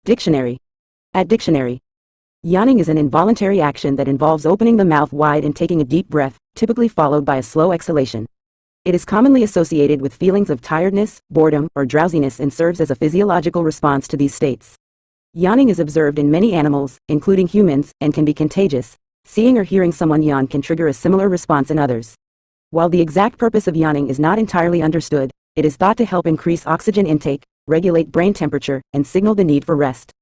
Dictionary. At dictionary. Yawning is an involuntary action that involves opening the mouth wide and taking a deep breath, typically followed by a slow exhalation. It is commonly associated with feelings of tiredness, boredom, or drowsiness and serves as a physiological response to these states. Yawning is observed in many animals, including humans, and can be contagious. Seeing or hearing someone yawn can trigger a similar response in others. While the exact purpose of yawning is not entirely understood, it is thought to help increase oxygen intake, regulate brain temperature, and signal the need for rest.